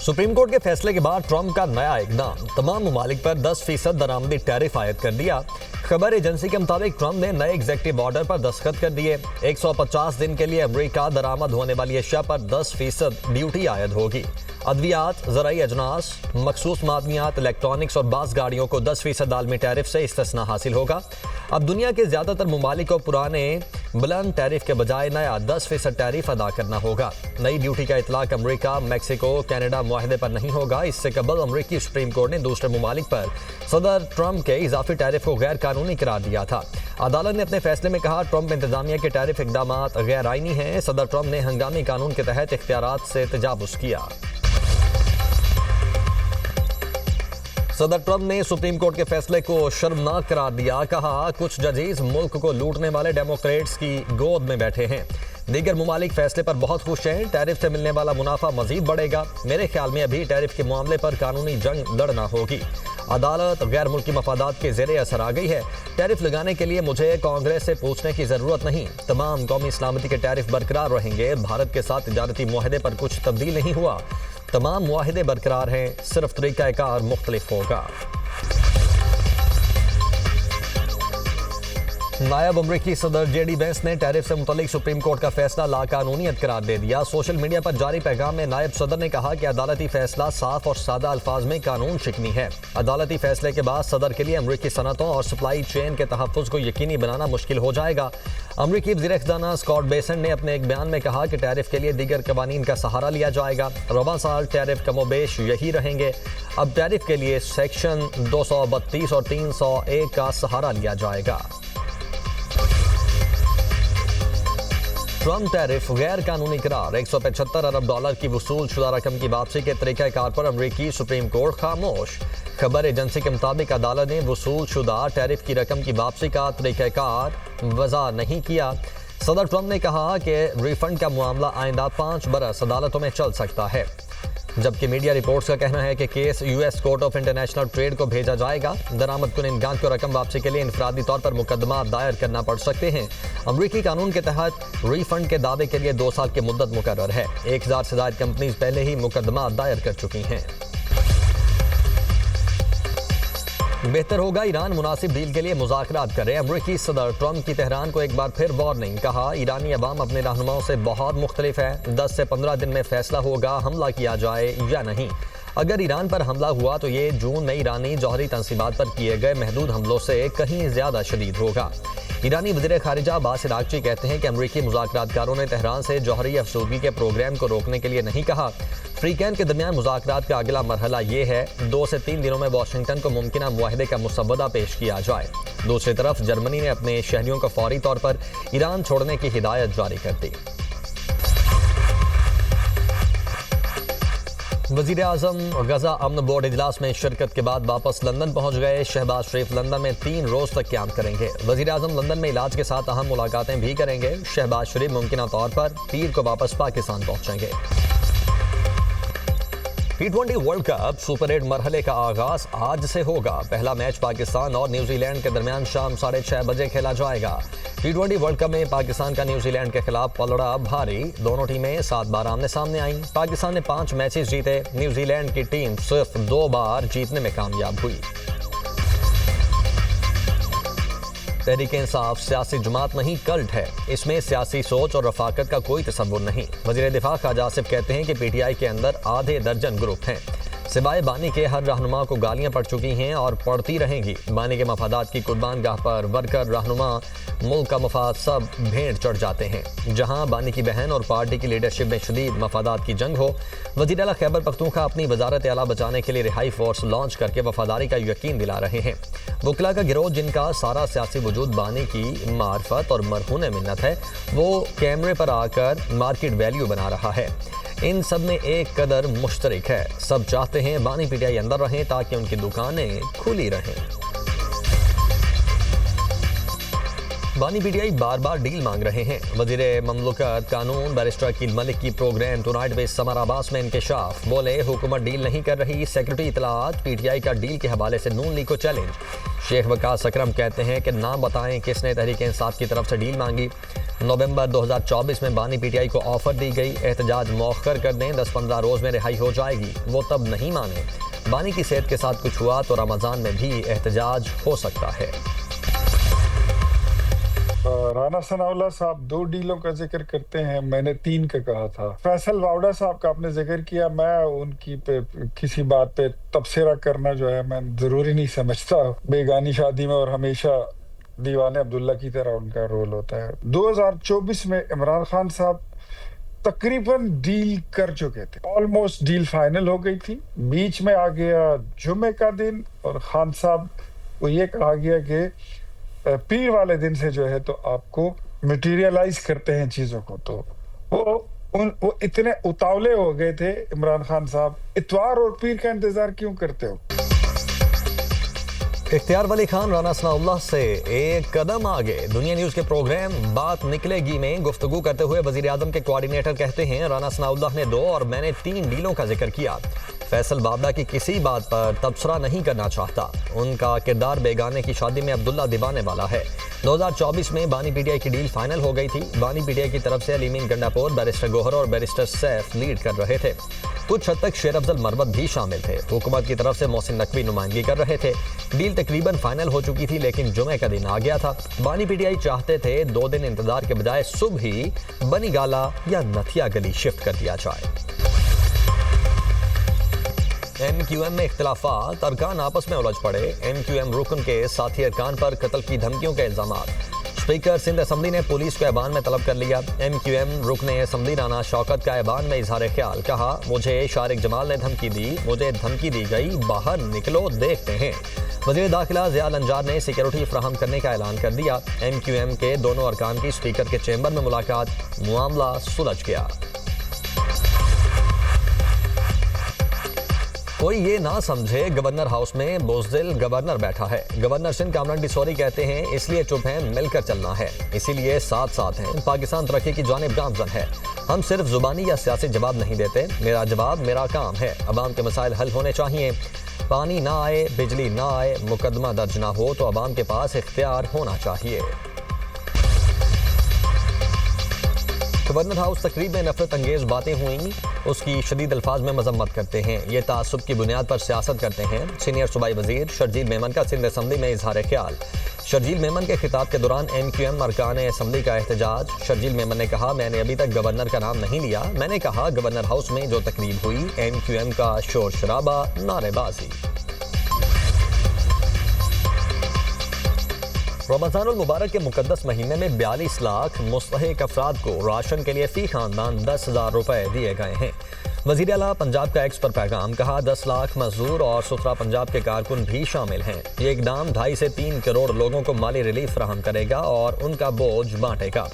Supreme court के फैसले के बाद ट्रंप का नया इकदाम, तमाम ममालिक पर 10% दरामदी टैरिफ आयद कर दिया। खबर एजेंसी के मुताबिक ट्रंप ने नए एग्जीक्यूटिव ऑर्डर पर दस्तखत कर दिए। 150 दिन के लिए अमेरिका दरामद होने वाली अशिया पर 10% ड्यूटी आयद होगी। अद्वियात, ज़राई अजनास, मखसूस मादनियात, इलेक्ट्रॉनिक्स और बास गाड़ियों को 10% आलमी टैरिफ से इस्तिस्ना हासिल होगा। अब दुनिया के ज्यादातर ममालिक को पुराने बुलंद टैरिफ के बजाय नया 10% टैरिफ अदा करना होगा। नई ड्यूटी का इतलाक अमेरिका, मैक्सिको, कनाडा मुआहदे पर नहीं होगा। इससे कबल अमेरिकी सुप्रीम कोर्ट ने दूसरे ममालिक पर सदर ट्रंप के इजाफी टैरिफ को गैर कानूनी करार दिया था। अदालत ने अपने फैसले में कहा, ट्रंप इंतजामिया के टैरिफ इकदाम गैर आईनी हैं। सदर ट्रंप ने हंगामी कानून के तहत इख्तियारात से तजावुज़ किया। सदर ट्रंप ने सुप्रीम कोर्ट के फैसले को शर्मनाक करार दिया। कहा, कुछ जजेस मुल्क को लूटने वाले डेमोक्रेट्स की गोद में बैठे हैं। दीगर मुमालिक फैसले पर बहुत खुश हैं। टैरिफ से मिलने वाला मुनाफा मजीद बढ़ेगा। मेरे ख्याल में अभी टैरिफ के मामले पर कानूनी जंग लड़ना होगी। अदालत गैर मुल्की मफादात के ज़ेरे असर आ गई है। टैरिफ लगाने के लिए मुझे कांग्रेस से पूछने की ज़रूरत नहीं। तमाम कौमी सलामती के टैरिफ बरकरार रहेंगे। भारत के साथ तिजारती मुआहदे पर कुछ तब्दील नहीं हुआ। तमाम मुआहदे बरकरार हैं, सिर्फ तरीक़ाकार मुख्तलिफ होगा। नायब अमरीकी सदर जेडी वेंस ने टैरिफ से मुतल्लिक सुप्रीम कोर्ट का फैसला लाकानूनियत करार दे दिया। सोशल मीडिया पर जारी पैगाम में नायब सदर ने कहा कि अदालती फैसला साफ और सादा अल्फाज में कानून शिकनी है। अदालती फैसले के बाद सदर के लिए अमरीकी सनतों और सप्लाई चेन के तहफ़्फ़ुज़ को यकीनी बनाना मुश्किल हो जाएगा। अमरीकी वज़ीर ख़ज़ाना स्कॉट बेसेंट ने अपने एक बयान में कहा कि टैरिफ के लिए दीगर कवानीन का सहारा लिया जाएगा। रवां साल टैरिफ कमोबेश यही रहेंगे। अब टैरिफ के लिए सेक्शन 232 और 301 का सहारा लिया जाएगा। ट्रंप टैरिफ गैर कानूनी करार, $175 अरब की वसूल शुदा रकम की वापसी के तरीक़ाकार पर अमरीकी सुप्रीम कोर्ट खामोश। खबर एजेंसी के मुताबिक अदालत ने वसूल शुदा टैरिफ की रकम की वापसी का तरीक़ाकार वज़ा नहीं किया। सदर ट्रंप ने कहा कि रिफंड का मामला आइंदा 5 बरस अदालतों में चल सकता है, जबकि मीडिया रिपोर्ट्स का कहना है कि case US court of international trade को भेजा जाएगा। दरामद कुनिंदगान को रकम वापसी के लिए इनफरादी तौर पर मुकदमा दायर करना पड़ सकते हैं। अमरीकी कानून के तहत रिफंड के दावे के लिए 2 साल की मुद्दत मुकर्रर है। 1000 से ज़ायद कंपनीज पहले ही मुकदमा दायर कर चुकी हैं। बेहतर होगा ईरान मुनासिब डील के लिए मुज़ाकरात करे। अमरीकी सदर ट्रंप की तेहरान को एक बार फिर वार्निंग। कहा, ईरानी अवाम अपने रहनुमाओं से बहुत मुख्तलिफ है। 10 से 15 दिन में फैसला होगा हमला किया जाए या नहीं। अगर ईरान पर हमला हुआ तो ये जून में ईरानी जौहरी तंसीबात पर किए गए महदूद हमलों से कहीं ज़्यादा शदीद होगा। ईरानी वज़ीर ख़ारिजा अब्बास अराग़ची कहते हैं कि अमरीकी मुज़ाकरातकारों ने तेहरान से जौहरी अफसूदगी के प्रोग्राम को रोकने के लिए नहीं कहा। फ्रीकैन के दरमियान मुज़ाकरात का अगला मरहला ये है, 2 से 3 दिनों में वाशिंगटन को मुमकिना मुआहदे का मुसव्वदा पेश किया जाए। दूसरी तरफ जर्मनी ने अपने शहरियों को फौरी तौर पर ईरान छोड़ने की हिदायत जारी कर दी। वज़ीर आज़म गजा अमन बोर्ड इजलास में शिरकत के बाद वापस लंदन पहुंच गए। शहबाज शरीफ लंदन में 3 रोज तक क़याम करेंगे। वज़ीर आज़म लंदन में इलाज के साथ अहम मुलाकातें भी करेंगे। शहबाज शरीफ मुमकिना तौर पर पीर को वापस पाकिस्तान पहुंचेंगे। T20 वर्ल्ड कप सुपर 8 मरहले का आगाज आज से होगा। पहला मैच पाकिस्तान और न्यूजीलैंड के दरमियान शाम 6:30 बजे खेला जाएगा। T20 वर्ल्ड कप में पाकिस्तान का न्यूजीलैंड के खिलाफ पलड़ा भारी। दोनों टीमें 7 बार आमने सामने आईं। पाकिस्तान ने 5 मैचेस जीते। न्यूजीलैंड की टीम सिर्फ 2 बार जीतने में कामयाब हुई। तहरीक इंसाफ सियासी जमात नहीं, कल्ट है। इसमें सियासी सोच और रफाकत का कोई तसव्वुर नहीं। वज़ीर दिफा ख्वाजा आसिफ कहते हैं कि पीटीआई के अंदर आधे दर्जन ग्रुप हैं। सिवाय बानी के हर रहनुमा को गालियां पड़ चुकी हैं और पड़ती रहेंगी। बानी के मफादात की कुर्बान गाह पर वर्कर, रहनुमा, मुल्क का मफाद सब भेंट चढ़ जाते हैं। जहां बानी की बहन और पार्टी की लीडरशिप में शदीद मफादात की जंग हो। वज़ीर आला खैबर पख्तूनख्वा अपनी वजारत आला बचाने के लिए रिहाई फोर्स लॉन्च करके वफादारी का यकीन दिला रहे हैं। वकला का गिरोह, जिनका सारा सियासी वजूद बानी की मार्फत और मरहून मिन्नत है, वो कैमरे पर आकर मार्केट वैल्यू बना रहा है। इन सब में एक कदर मुश्तरक है। सब चाहते हैं बानी पीटीआई अंदर रहें ताकि उनकी दुकानें खुली रहें। बानी पीटीआई बार बार डील मांग रहे हैं। वजीरे ममलुकत कानून बैरिस्टर अकील मलिक की प्रोग्राम टुनाइट बेस समर अब्बास में इंकशाफ। बोले हुकूमत डील नहीं कर रही। सेक्रेटरी इतलात पीटीआई का डील के हवाले से नून लीग को चैलेंज। शेख वकास अकरम कहते हैं कि नाम बताएं किसने तहरीक इंसाफ की तरफ से डील मांगी। नवंबर 2024 में बानी पीटीआई को ऑफर दी गई एहतजाज मौखर कर दें, 10-15 रोज में रिहाई हो जाएगी। वो तब नहीं माने। बानी की सेहत के साथ कुछ हुआ तो रमजान में भी एहतजाज हो सकता है। राना सनाउल्लाह साहब 2 डीलों का जिक्र करते हैं, मैंने 3 का कहा था। फैसल वावड़ा साहब का आपने जिक्र किया, मैं उनकी पे किसी बात पे तबसरा करना जो है मैं जरूरी नहीं समझता। बेगानी शादी में और हमेशा दीवाने अब्दुल्ला की तरह उनका रोल होता है। 2024 में इमरान खान साहब तकरीबन डील कर चुके थे, ऑलमोस्ट डील फाइनल हो गई थी। बीच में आ गया जुमे का दिन और खान साहब को ये कहा गया कि पीर वाले दिन से जो है तो आपको मटेरियलाइज करते हैं चीजों को। तो वो इतने उतावले हो गए थे इमरान खान साहब, इतवार और पीर का इंतजार क्यों करते हो। इख्तियार वली खान राना सनाउल्लाह से एक कदम आगे। दुनिया न्यूज के प्रोग्राम बात निकलेगी में गुफ्तगू करते हुए वजीर आजम के कोऑर्डिनेटर कहते हैं, राना सनाउल्लाह ने 2 और मैंने 3 डीलों का जिक्र किया। फैसल वावड़ा की किसी बात पर तबसरा नहीं करना चाहता। उनका किरदार बेगाने की शादी में अब्दुल्ला दिवाने वाला है। 2024 में बानी पीटीआई की डील फाइनल हो गई थी। बानी पीटीआई की तरफ से अलीमीन गंडापुर, बैरिस्टर गोहर और बैरिस्टर सैफ लीड कर रहे थे। कुछ हद तक शेर अफजल मरवत भी शामिल थे। हुकूमत की तरफ से मोहसिन नकवी नुमाइंदगी कर रहे थे। डील तकरीबन फाइनल हो चुकी थी, लेकिन जुमे का दिन आ गया था। बानी पीटीआई चाहते थे 2 दिन इंतजार के बजाय सुबह ही बनी गाला या नथिया गली शिफ्ट कर दिया जाए। MQM में इख्तिलाफात, अरकान आपस में उलझ पड़े। MQM रुकन के साथी अरकान पर कत्ल की धमकियों के इल्जामात। स्पीकर सिंध असम्बली ने पुलिस को ऐवान में तलब कर लिया। MQM रुकन असम्बली राना शौकत का ऐवान में इजहार ख्याल। कहा, मुझे शारिक जमाल ने धमकी दी, मुझे धमकी दी गई, बाहर निकलो देखते हैं। वज़ीर दाखिला ज़ियाल अंजार ने सिक्योरिटी फराहम करने का ऐलान कर दिया। MQM के दोनों अरकान की स्पीकर के चैम्बर में मुलाकात, मामला सुलझ गया। कोई ये ना समझे गवर्नर हाउस में बुज़दिल गवर्नर बैठा है। गवर्नर सिंध कामरान डिसोरी कहते हैं, इसलिए चुप हैं, मिलकर चलना है, इसीलिए साथ साथ हैं। पाकिस्तान तरक्की की जानिब गामजन है। हम सिर्फ जुबानी या सियासी जवाब नहीं देते। मेरा जवाब मेरा काम है। अवाम के मसाइल हल होने चाहिए। पानी ना आए, बिजली ना आए, मुकदमा दर्ज ना हो तो अवाम के पास इख्तियार होना चाहिए। गवर्नर हाउस तकरीब में नफरत अंगेज बातें हुई, उसकी शदीद अल्फाज में मजम्मत करते हैं। ये तासुब की बुनियाद पर सियासत करते हैं। सीनियर सूबाई वजीर शर्जील मेमन का सिंध असम्बली में इजहार ख्याल। शर्जील मेमन के खिताब के दौरान MQM अरकान असम्बली का एहतजाज। शर्जील मेमन ने कहा, मैंने अभी तक गवर्नर का नाम नहीं लिया। मैंने कहा, गवर्नर हाउस में जो तकरीब हुई, MQM का शोर शराबा, नारेबाजी। रमज़ानुल मुबारक के मुकद्दस महीने में 42 लाख मुस्तहिक अफराद को राशन के लिए फी खानदान 10,000 रुपए दिए गए हैं। वज़ीर आला पंजाब का एक्स पर पैगाम। कहा, 10 लाख मजदूर और सुथरा पंजाब के कारकुन भी शामिल हैं। ये इकदाम 2.5 से 3 करोड़ लोगों को माली रिलीफ फराहम करेगा और उनका बोझ बांटेगा।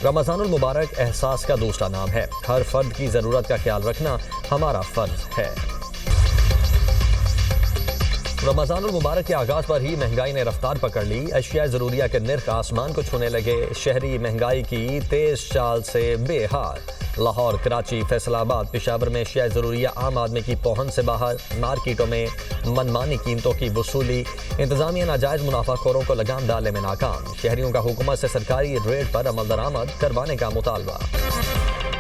रमज़ानुल मुबारक एहसास का दूसरा नाम है। हर फर्द की ज़रूरत का ख्याल रखना हमारा फ़र्ज है। रमज़ानुल मुबारक के आगाज़ पर ही महंगाई ने रफ्तार पकड़ ली। अशिया ज़रूरिया के निर्ख आसमान को छूने लगे। शहरी महंगाई की तेज़ चाल से बेहाल। लाहौर, कराची, फैसलाबाद, पेशावर में अशिया ज़रूरिया आम आदमी की पहुंच से बाहर। मार्केटों में मनमानी कीमतों की वसूली। इंतज़ामिया नाजायज़ मुनाफाखोरों को लगाम डालने में नाकाम। शहरियों का हुकूमत से सरकारी रेट पर अमल दरामद करवाने का मुतालबा।